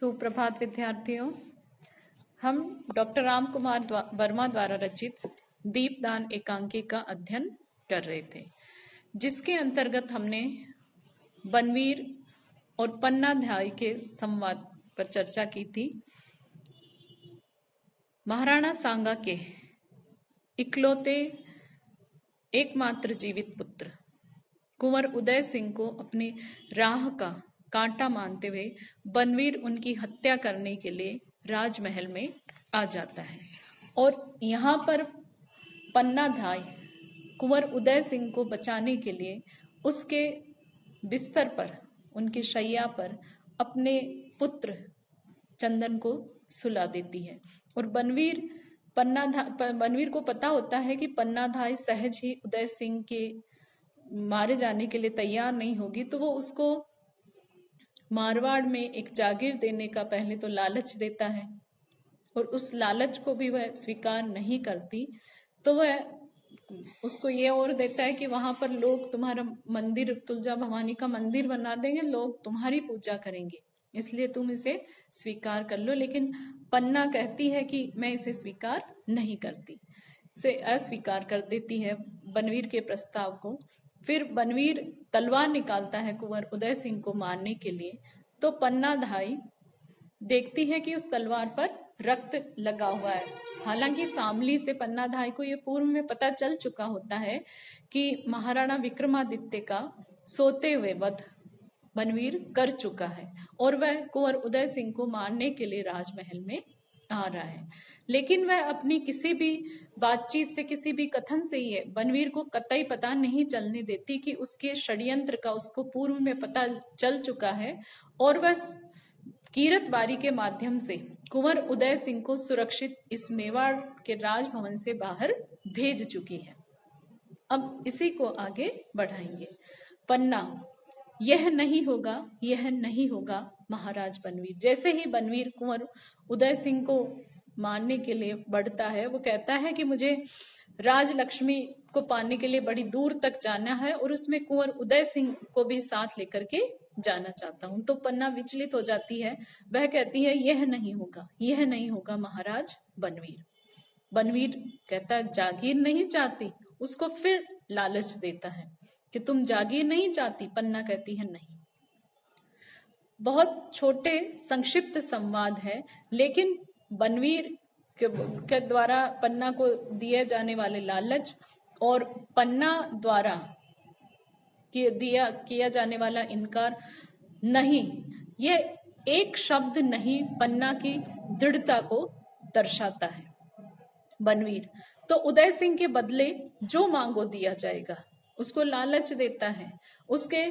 सुप्रभात विद्यार्थियों। हम डॉक्टर राम कुमार वर्मा द्वारा रचित दीपदान एकांकी का अध्ययन कर रहे थे, जिसके अंतर्गत हमने बनवीर और पन्नाध्याय के संवाद पर चर्चा की थी। महाराणा सांगा के इकलौते एकमात्र जीवित पुत्र कुंवर उदय सिंह को अपनी राह का कांटा मानते हुए बनवीर उनकी हत्या करने के लिए राजमहल में आ जाता है और यहाँ पर पन्नाधाय कुंवर उदय सिंह को बचाने के लिए उसके बिस्तर पर, उनकी शैया पर अपने पुत्र चंदन को सुला देती है। और बनवीर को पता होता है कि पन्नाधाय सहज ही उदय सिंह के मारे जाने के लिए तैयार नहीं होगी, तो वो उसको मारवाड़ में एक जागीर देने का पहले तो लालच देता है और उस लालच को भी वह स्वीकार नहीं करती। तो वह उसको ये और देता है कि वहां पर लोग तुम्हारा मंदिर, तुलजा भवानी का मंदिर बना देंगे, लोग तुम्हारी पूजा करेंगे, इसलिए तुम इसे स्वीकार कर लो। लेकिन पन्ना कहती है कि मैं इसे स्वीकार नहीं करती, इसे अस्वीकार कर देती है बनवीर के प्रस्ताव को। फिर बनवीर तलवार निकालता है कुंवर उदय सिंह को मारने के लिए, तो पन्नाधाई देखती है कि उस तलवार पर रक्त लगा हुआ है। हालांकि शामली से पन्नाधाई को यह पूर्व में पता चल चुका होता है कि महाराणा विक्रमादित्य का सोते हुए वध बनवीर कर चुका है और वह कुंवर उदय सिंह को मारने के लिए राजमहल में आ रहा है। लेकिन वह अपनी किसी भी बातचीत से, किसी भी कथन से ये बनवीर को कतई पता नहीं चलने देती कि उसके षड्यंत्र का उसको पूर्व में पता चल चुका है और वह कीरतबारी के माध्यम से कुंवर उदय सिंह को सुरक्षित इस मेवाड़ के राजभवन से बाहर भेज चुकी है। अब इसी को आगे बढ़ाएंगे। पन्ना, यह नहीं होगा, यह नहीं होगा महाराज बनवीर। जैसे ही बनवीर कुंवर उदय सिंह को मारने के लिए बढ़ता है, वो कहता है कि मुझे राजलक्ष्मी को पाने के लिए बड़ी दूर तक जाना है और उसमें कुंवर उदय सिंह को भी साथ लेकर के जाना चाहता हूं। तो पन्ना विचलित हो जाती है, वह कहती है यह नहीं होगा, यह नहीं होगा महाराज बनवीर। बनवीर कहता है जागीर नहीं चाहती, उसको फिर लालच देता है कि तुम जागीर नहीं चाहती। पन्ना कहती है नहीं। बहुत छोटे संक्षिप्त संवाद है, लेकिन बनवीर के द्वारा पन्ना को दिए जाने वाले लालच और पन्ना द्वारा किया जाने वाला इनकार नहीं, यह एक शब्द नहीं पन्ना की दृढ़ता को दर्शाता है। बनवीर तो उदय सिंह के बदले जो मांगो दिया जाएगा, उसको लालच देता है, उसके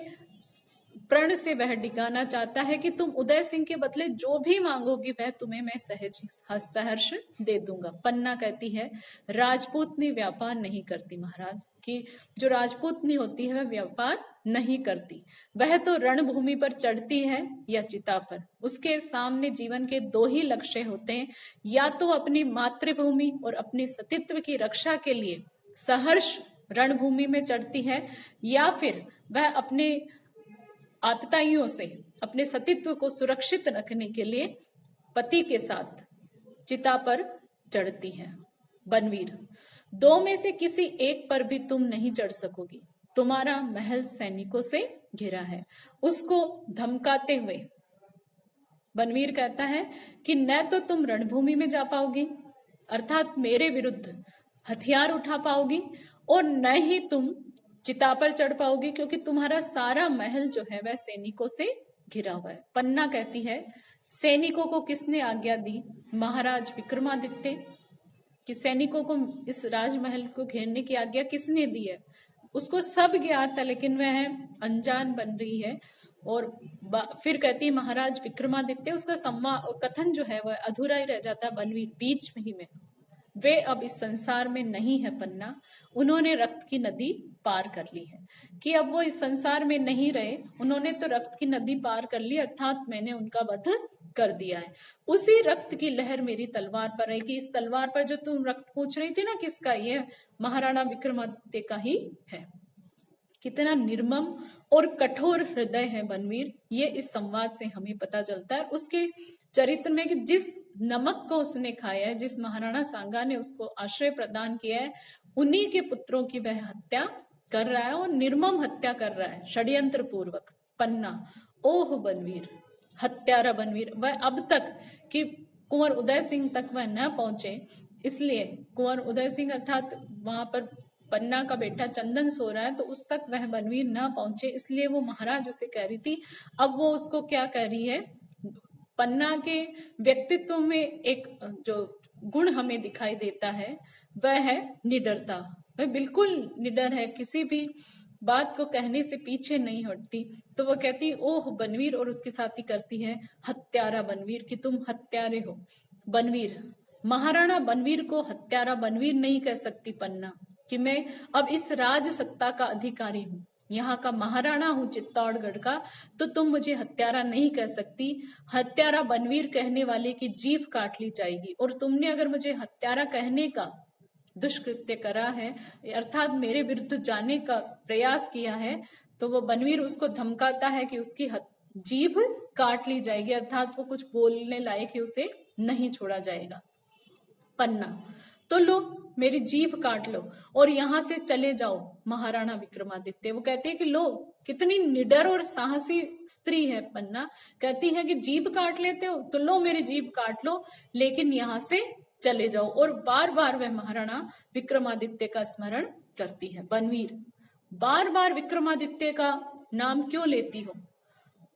प्रण से वह डिगाना चाहता है कि तुम उदय सिंह के बदले जो भी मांगोगी वह तुम्हें मैं सहर्ष दे दूंगा। पन्ना कहती है राजपूतनी व्यापार नहीं करती महाराज, कि जो राजपूतनी होती है वह व्यापार नहीं करती, वह तो रणभूमि पर चढ़ती है या चिता पर। उसके सामने जीवन के दो ही लक्ष्य होते हैं, या तो अपनी मातृभूमि और अपने सतीत्व की रक्षा के लिए सहर्ष रणभूमि में चढ़ती है, या फिर वह अपने आतताइयों से अपने सतीत्व को सुरक्षित रखने के लिए पति के साथ चिता पर चढ़ती है। बनवीर, दो में से किसी एक पर भी तुम नहीं चढ़ सकोगी, तुम्हारा महल सैनिकों से घिरा है। उसको धमकाते हुए बनवीर कहता है कि न तो तुम रणभूमि में जा पाओगी, अर्थात मेरे विरुद्ध हथियार उठा पाओगी, और न ही तुम चिता पर चढ़ पाओगी, क्योंकि तुम्हारा सारा महल जो है वह सैनिकों से घिरा हुआ है। पन्ना कहती है सैनिकों को किसने आज्ञा दी? महाराज विक्रमादित्य। कि सैनिकों को इस राजमहल को घेरने की आज्ञा किसने दी है? उसको सब ज्ञात है, लेकिन वह अनजान बन रही है। और फिर कहती है महाराज विक्रमादित्य। उसका कथन जो है वह अधूरा ही रह जाता है बनवीर बीच में ही में। वे अब इस संसार में नहीं है पन्ना, उन्होंने रक्त की नदी पार कर ली है। कि अब वो इस संसार में नहीं रहे, उन्होंने तो रक्त की नदी पार कर ली, अर्थात मैंने उनका वध कर दिया है। उसी रक्त की लहर मेरी तलवार पर है। कि इस तलवार पर जो तुम रक्त पूछ रही थी ना किसका, ये महाराणा विक्रमादित्य का ही है। कितना निर्मम और कठोर हृदय है बनवीर, ये इस संवाद से हमें पता चलता है। उसके चरित्र में कि जिस नमक को उसने खाया है, जिस महाराणा सांगा ने उसको आश्रय प्रदान किया है, उन्हीं के पुत्रों की वह हत्या कर रहा है और निर्मम हत्या कर रहा है षड्यंत्र पूर्वक। पन्ना, ओह बनवीर, हत्यारा बनवीर। वह अब तक कि कुंवर उदय सिंह तक वह न पहुंचे, इसलिए कुंवर उदय सिंह अर्थात वहां पर पन्ना का बेटा चंदन सो रहा है, तो उस तक वह बनवीर न पहुंचे, इसलिए वो महाराज उसे कह रही थी। अब वो उसको क्या कह रही है, पन्ना के व्यक्तित्व में एक जो गुण हमें दिखाई देता है वह है निडरता। वह बिल्कुल निडर है, किसी भी बात को कहने से पीछे नहीं हटती। तो वो कहती ओह बनवीर, और उसके साथ ही करती है हत्यारा बनवीर, कि तुम हत्यारे हो। बनवीर, महाराणा बनवीर को हत्यारा बनवीर नहीं कह सकती पन्ना, कि मैं अब इस राज सत्ता का अधिकारी हूं, यहाँ का महाराणा हूं चित्तौड़गढ़ का, तो तुम मुझे हत्यारा नहीं कह सकती। हत्यारा बनवीर कहने वाले की जीभ काट ली जाएगी, और तुमने अगर मुझे हत्यारा कहने का दुष्कृत्य करा है, अर्थात मेरे विरुद्ध जाने का प्रयास किया है, तो वो बनवीर उसको धमकाता है कि उसकी जीभ काट ली जाएगी, अर्थात वो कुछ बोलने लायक ही उसे नहीं छोड़ा जाएगा। पन्ना, तो लो मेरी जीभ काट लो और यहां से चले जाओ महाराणा विक्रमादित्य। वो कहते हैं कि लो, कितनी निडर और साहसी स्त्री है पन्ना, कहती है कि जीभ काट लेते हो तो लो मेरी जीभ काट लो, लेकिन यहां से चले जाओ। और बार बार वह महाराणा विक्रमादित्य का स्मरण करती है। बनवीर, बार बार विक्रमादित्य का नाम क्यों लेती हो?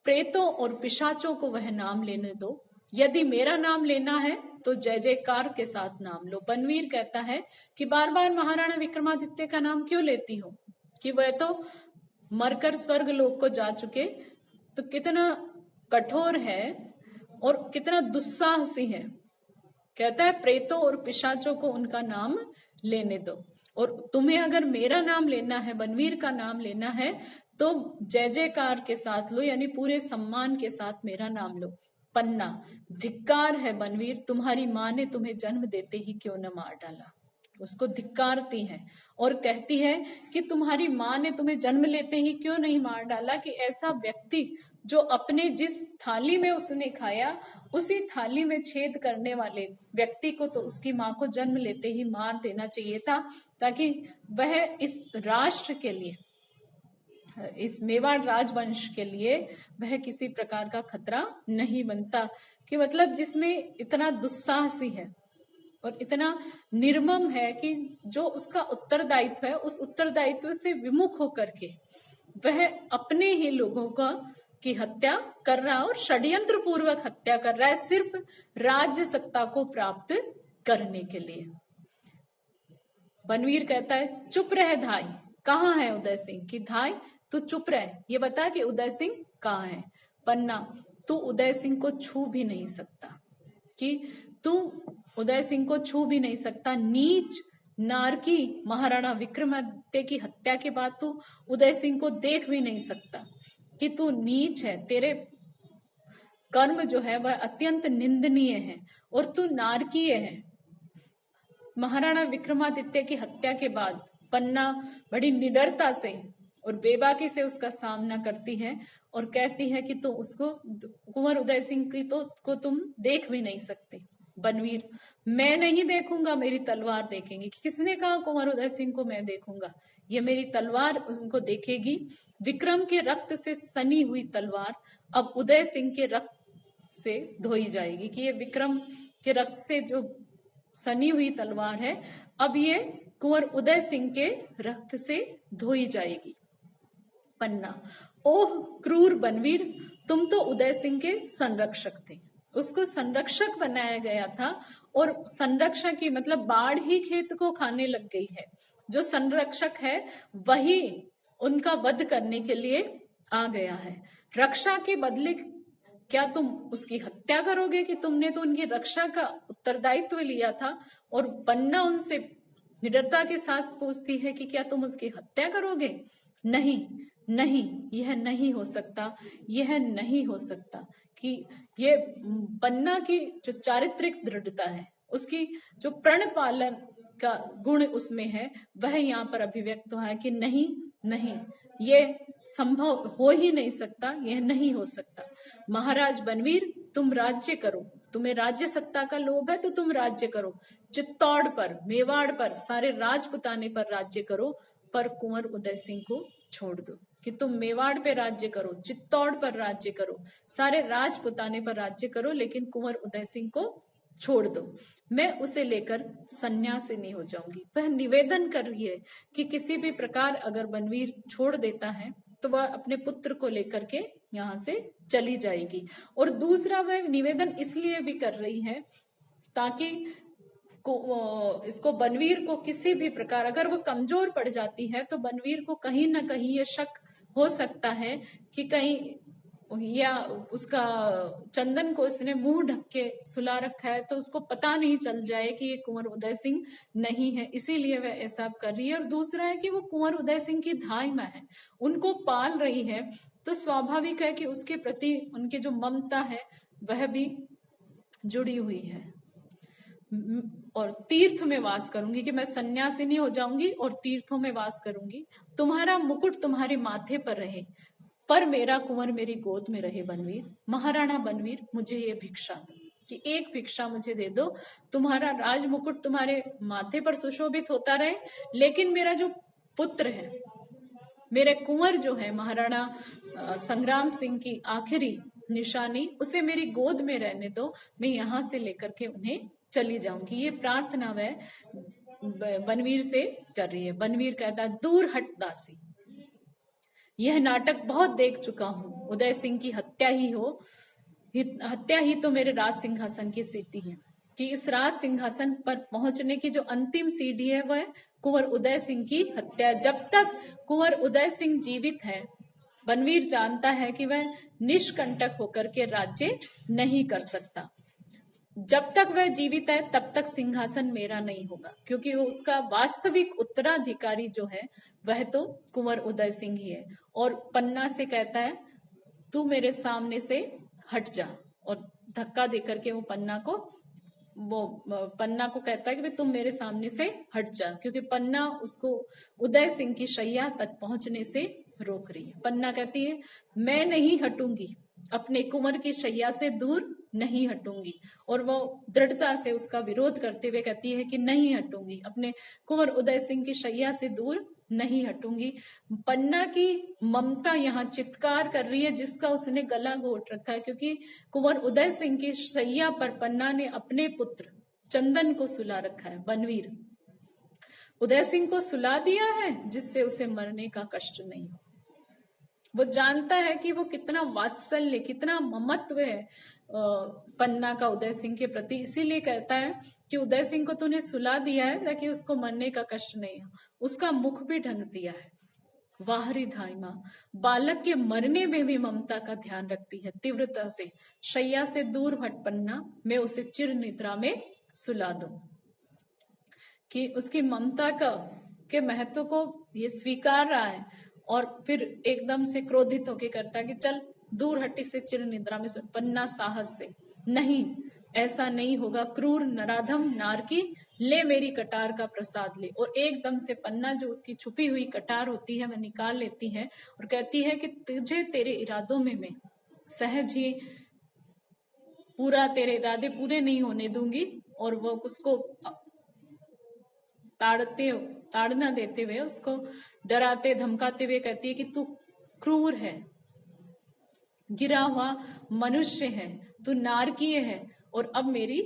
प्रेतों और पिशाचों को वह नाम लेने दो, यदि मेरा नाम लेना है तो जय जयकार के साथ नाम लो। बनवीर कहता है कि बार बार महाराणा विक्रमादित्य का नाम क्यों लेती हो, कि वह तो मरकर स्वर्ग लोक को जा चुके, तो कितना कठोर है और कितना दुस्साहसी है। कहता है प्रेतों और पिशाचों को उनका नाम लेने दो, और तुम्हें अगर मेरा नाम लेना है, बनवीर का नाम लेना है, तो जय जयकार के साथ लो, यानी पूरे सम्मान के साथ मेरा नाम लो। पन्ना, धिक्कार है बनवीर, तुम्हारी माँ ने तुम्हें जन्म देते ही क्यों न मार डाला। उसको धिक्कारती है और कहती है कि तुम्हारी माँ ने तुम्हें जन्म लेते ही क्यों नहीं मार डाला, कि ऐसा व्यक्ति जो अपने जिस थाली में उसने खाया उसी थाली में छेद करने वाले व्यक्ति को तो उसकी माँ को जन्म लेते ही मार देना चाहिए था, ताकि वह इस राष्ट्र के लिए, इस मेवाड़ राजवंश के लिए वह किसी प्रकार का खतरा नहीं बनता। कि मतलब जिसमें इतना दुस्साहसी है और इतना निर्मम है कि जो उसका उत्तरदायित्व है उस उत्तरदायित्व से विमुख होकर के वह अपने ही लोगों का की हत्या कर रहा है और षड्यंत्र पूर्वक हत्या कर रहा है, सिर्फ राज्य सत्ता को प्राप्त करने के लिए। बनवीर कहता है चुप रहे धाई, कहाँ है उदय सिंह? की धाई तू चुप रहे, ये बता कि उदय सिंह कहाँ है। पन्ना, तू उदय सिंह को छू भी नहीं सकता, कि तू उदय सिंह को छू भी नहीं सकता। नीच नारकी महाराणा विक्रमादित्य की हत्या के बाद तू उदय सिंह को देख भी नहीं सकता, कि तू नीच है, तेरे कर्म जो है वह अत्यंत निंदनीय है और तू नारकीय है। महाराणा विक्रमादित्य की हत्या के बाद पन्ना बड़ी निडरता से और बेबाकी से उसका सामना करती है और कहती है कि तुम उसको, कुंवर उदय सिंह की तो को तुम देख भी नहीं सकते। बनवीर, मैं नहीं देखूंगा, मेरी तलवार देखेंगी। किसने कहा कुंवर उदय सिंह को मैं देखूंगा? ये मेरी तलवार उनको देखेगी। विक्रम के रक्त से सनी हुई तलवार अब उदय सिंह के रक्त से धोई जाएगी, कि ये विक्रम के रक्त से जो सनी हुई तलवार है अब ये कुंवर उदय सिंह के रक्त से धोई जाएगी। पन्ना, ओह क्रूर बनवीर, तुम तो उदय सिंह के संरक्षक थे, उसको संरक्षक बनाया गया था और संरक्षक की मतलब बाढ़ ही खेत को खाने लग गई है। जो संरक्षक है वही उनका वध करने के लिए आ गया है। रक्षा के बदले क्या तुम उसकी हत्या करोगे? कि तुमने तो उनकी रक्षा का उत्तरदायित्व लिया था। और पन्ना उनसे निडरता के साथ पूछती है कि क्या तुम उसकी हत्या करोगे? नहीं नहीं, यह नहीं हो सकता, यह नहीं हो सकता। कि ये पन्ना की जो चारित्रिक दृढ़ता है, उसकी जो प्रण पालन का गुण उसमें है, वह यहाँ पर अभिव्यक्त हुआ है कि नहीं, नहीं, ये संभव हो ही नहीं सकता, यह नहीं हो सकता। महाराज बनवीर, तुम राज्य करो, तुम्हें राज्य सत्ता का लोभ है तो तुम राज्य करो, चित्तौड़ पर, मेवाड़ पर, सारे राजपुताने पर राज्य करो, पर कुंवर उदय सिंह को छोड़ दो। कि तुम मेवाड़ पे राज्य करो, चित्तौड़ पर राज्य करो, सारे राजपुताने पर राज्य करो, लेकिन कुंवर उदय सिंह को छोड़ दो, मैं उसे लेकर सन्यासिनी हो जाऊंगी। वह निवेदन कर रही है कि किसी भी प्रकार अगर बनवीर छोड़ देता है तो वह अपने पुत्र को लेकर के यहाँ से चली जाएगी। और दूसरा वह निवेदन इसलिए भी कर रही है ताकि इसको बनवीर को किसी भी प्रकार अगर वो कमजोर पड़ जाती है तो बनवीर को कहीं ना कहीं ये शक हो सकता है कि कहीं या उसका चंदन को इसने मुंह ढक के सुला रखा है तो उसको पता नहीं चल जाए कि ये कुंवर उदय सिंह नहीं है, इसीलिए वह ऐसा कर रही है। और दूसरा है कि वो कुंवर उदय सिंह की धाइमा है, उनको पाल रही है, तो स्वाभाविक है कि उसके प्रति उनकी जो ममता है वह भी जुड़ी हुई है। और तीर्थ में वास करूंगी, कि मैं सन्यासिनी हो जाऊंगी और तीर्थों में वास करूंगी, तुम्हारा मुकुट तुम्हारे माथे पर रहे, पर मेरा कुंवर मेरी गोद में रहे। बनवीर, महाराणा बनवीर, मुझे ये भिक्षा दो, कि एक भिक्षा मुझे दे दो, तुम्हारा राज मुकुट तुम्हारे माथे पर सुशोभित होता रहे, लेकिन मेरा जो पुत्र है, मेरे कुंवर जो है महाराणा संग्राम सिंह की आखिरी निशानी, उसे मेरी गोद में रहने दो, मैं यहां से लेकर के उन्हें चली जाऊंगी। ये प्रार्थना वह बनवीर से कर रही है। बनवीर कहता है, दूर हट दासी, यह नाटक बहुत देख चुका हूं, उदय सिंह की हत्या ही तो मेरे राज सिंहासन की सीढ़ी है, कि इस राज सिंहासन पर पहुंचने की जो अंतिम सीढ़ी है वह कुंवर उदय सिंह की हत्या। जब तक कुंवर उदय सिंह जीवित है, बनवीर जानता है कि वह निष्कंटक होकर के राज्य नहीं कर सकता। जब तक वह जीवित है तब तक सिंहासन मेरा नहीं होगा, क्योंकि वो उसका वास्तविक उत्तराधिकारी जो है वह तो कुंवर उदय सिंह ही है। और पन्ना से कहता है, तू मेरे सामने से हट जा, और धक्का देकर के वो पन्ना को कहता है कि तुम मेरे सामने से हट जा, क्योंकि पन्ना उसको उदय सिंह की शैया तक पहुंचने से रोक रही है। पन्ना कहती है, मैं नहीं हटूंगी, अपने कुंवर की शैया से दूर नहीं हटूंगी, और वो दृढ़ता से उसका विरोध करते हुए कहती है कि नहीं हटूंगी, अपने कुंवर उदय सिंह की शैया से दूर नहीं हटूंगी। पन्ना की ममता यहाँ चित्कार कर रही है, जिसका उसने गला घोट रखा है, क्योंकि कुंवर उदय सिंह की शैया पर पन्ना ने अपने पुत्र चंदन को सुला रखा है। बनवीर, उदय सिंह को सुला दिया है जिससे उसे मरने का कष्ट नहीं हो। वो जानता है कि वो कितना वात्सल्य, कितना ममत्व है पन्ना का उदय सिंह के प्रति, इसीलिए कहता है कि उदय सिंह को तूने सुला दिया है ताकि उसको मरने का कष्ट नहीं हो। उसका मुख भी ढंग दिया है। वाहरी धाइमा बालक के मरने में भी ममता का ध्यान रखती है तीव्रता से। शैया से दूर हट पन्ना, मैं उसे चिर निद्रा में सुला दूं। कि उसकी ममता के महत्व को ये स्वीकार रहा है, और फिर एकदम से क्रोधित होकर करता है कि चल दूर हट, इसे चिर निद्रा में। पन्ना साहस से, नहीं ऐसा नहीं होगा, क्रूर नराधम नारकी, ले मेरी कटार का प्रसाद ले। और एकदम से पन्ना जो उसकी छुपी हुई कटार होती है वह निकाल लेती है और कहती है कि तुझे तेरे इरादों में मैं सहज ही तेरे इरादे पूरे नहीं होने दूंगी। और वो उसको ताड़ना देते हुए, उसको डराते धमकाते हुए कहती है कि तू क्रूर है, गिरा हुआ मनुष्य है, तू नारकीय है, और अब मेरी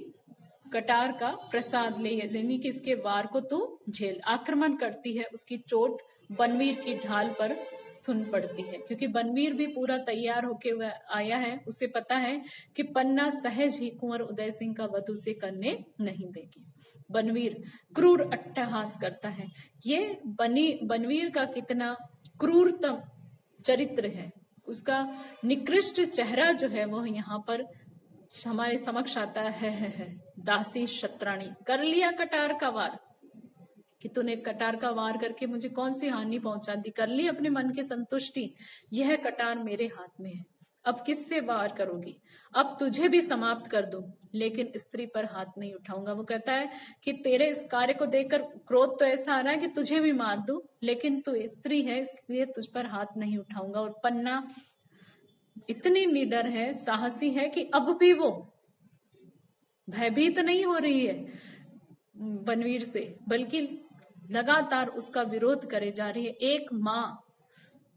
कटार का प्रसाद ले, यानी कि इसके वार को तू झेल। आक्रमण करती है, उसकी चोट बनवीर की ढाल पर सुन पड़ती है, क्योंकि बनवीर भी पूरा तैयार होके आया है। उसे पता है कि पन्ना सहज ही कुंवर उदय सिंह का वध उसे करने नहीं देगी। बनवीर क्रूर अट्टहास करता है। ये बनवीर का कितना क्रूरतम चरित्र है, उसका निकृष्ट चेहरा जो है वो यहाँ पर हमारे समक्ष आता है। दासी शत्राणी, कर लिया कटार का वार, कि तूने कटार का वार करके मुझे कौन सी हानि पहुंचा दी, कर ली अपने मन की संतुष्टि, यह कटार मेरे हाथ में है। अब किससे वार करोगी? अब तुझे भी समाप्त कर दूं, लेकिन स्त्री पर हाथ नहीं उठाऊंगा। वो कहता है कि तेरे इस कार्य को देखकर क्रोध तो ऐसा आ रहा है कि तुझे भी मार दूं, लेकिन तू स्त्री है इसलिए तुझ पर हाथ नहीं उठाऊंगा। और पन्ना इतनी निडर है, साहसी है कि अब भी वो भयभीत नहीं हो रही है बनवीर से, बल्कि लगातार उसका विरोध करे जा रही है। एक माँ,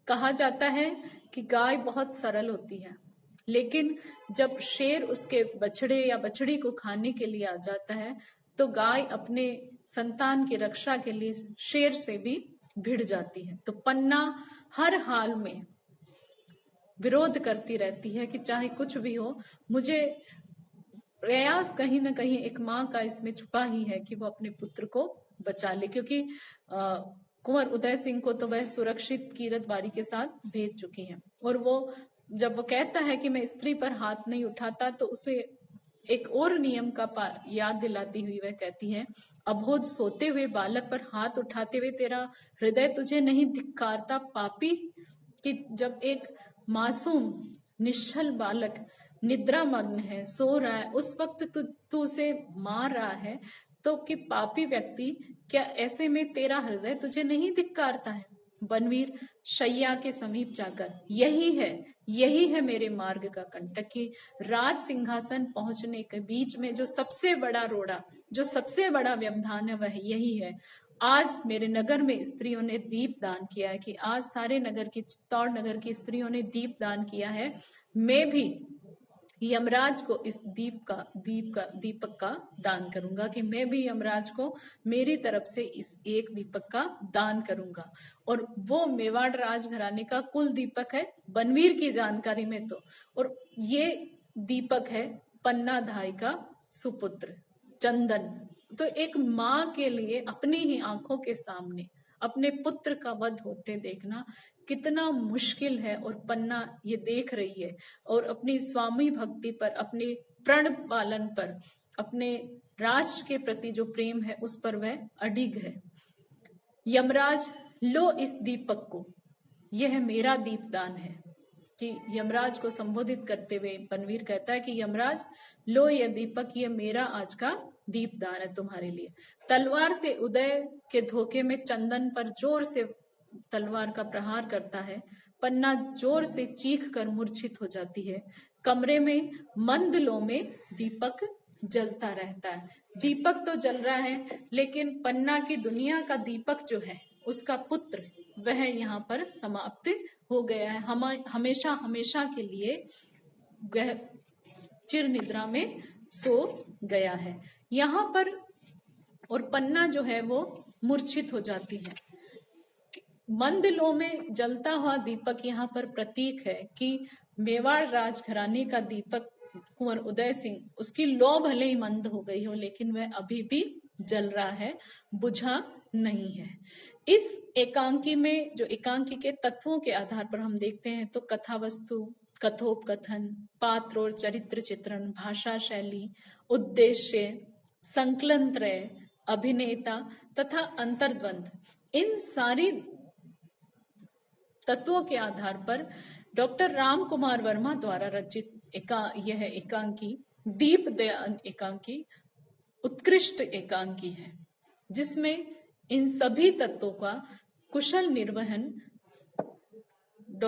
कहा जाता है कि गाय बहुत सरल होती है, लेकिन जब शेर उसके बछड़े या बछड़ी को खाने के लिए आ जाता है तो गाय अपने संतान की रक्षा के लिए शेर से भी भिड़ जाती है। तो पन्ना हर हाल में विरोध करती रहती है कि चाहे कुछ भी हो, मुझे प्रयास कहीं ना कहीं एक माँ का इसमें छुपा ही है कि वो अपने पुत्र को बचा ले, क्योंकि कुंवर उदय सिंह को तो वह सुरक्षित कीरत बारी के साथ भेज चुकी है। और वो जब वो कहता है कि मैं स्त्री पर हाथ नहीं उठाता, तो उसे एक और नियम का याद दिलाती हुई वह कहती है, अबोध सोते हुए बालक पर हाथ उठाते हुए तेरा हृदय तुझे नहीं धिक्कारता पापी? कि जब एक मासूम निश्चल बालक निद्रा मग्न है, सो रहा है, उस वक्त तू उसे मार रहा है, तो कि पापी व्यक्ति, क्या ऐसे में तेरा हृदय तुझे नहीं धिक्कारता है? बनवीर शैया के समीप जाकर, यही है मेरे मार्ग का कंटक, कि राज सिंहासन पहुंचने के बीच में जो सबसे बड़ा रोड़ा, जो सबसे बड़ा व्यवधान है, वह यही है। आज मेरे नगर में स्त्रियों ने दीप दान किया है, कि आज सारे नगर की, चित्तौड़ नगर की स्त्रियों ने दीप दान किया है। मैं भी यमराज को इस दीपक का दान करूंगा, कि मैं भी यमराज को मेरी तरफ से इस एक दीपक का दान करूंगा। और वो मेवाड़ राजघराने का कुल दीपक है बनवीर की जानकारी में तो। और ये दीपक है पन्ना धाई का सुपुत्र चंदन। तो एक माँ के लिए अपनी ही आंखों के सामने अपने पुत्र का वध होते देखना कितना मुश्किल है, और पन्ना ये देख रही है और अपनी स्वामी भक्ति पर, अपने प्रण पालन पर, अपने राष्ट्र के प्रति जो प्रेम है उस पर वह अडिग है। यमराज, लो इस दीपक को, यह मेरा दीपदान है। कि यमराज को संबोधित करते हुए बनवीर कहता है कि यमराज, लो यह दीपक, ये मेरा आज का दीपदान है तुम्हारे लिए। तलवार से उदय के धोखे में चंदन पर जोर से तलवार का प्रहार करता है। पन्ना जोर से चीख कर मूर्छित हो जाती है। कमरे में मंद लो में दीपक जलता रहता है। दीपक तो जल रहा है, लेकिन पन्ना की दुनिया का दीपक जो है, उसका पुत्र, वह यहाँ पर समाप्त हो गया है। हमेशा हमेशा के लिए वह चिर निद्रा में सो गया है यहाँ पर। और पन्ना जो है वो मूर्छित हो जाती है। मंद लो में जलता हुआ दीपक यहाँ पर प्रतीक है कि मेवाड़ राजघराने का दीपक कुंवर उदय सिंह, उसकी लौ भले ही मंद हो गई हो, लेकिन वह अभी भी जल रहा है, बुझा नहीं है। इस एकांकी में, जो एकांकी के तत्वों के आधार पर हम देखते हैं, तो कथा वस्तु, कथोपकथन, पात्र और चरित्र चित्रण, भाषा शैली, उद्देश्य, संकलन त्रय, अभिनेता तथा अंतर्द्वंद, इन सारी तत्वों के आधार पर डॉक्टर राम कुमार वर्मा द्वारा रचित यह एकांकी दीपदान एकांकी उत्कृष्ट एकांकी है, जिसमें इन सभी तत्वों का कुशल निर्वहन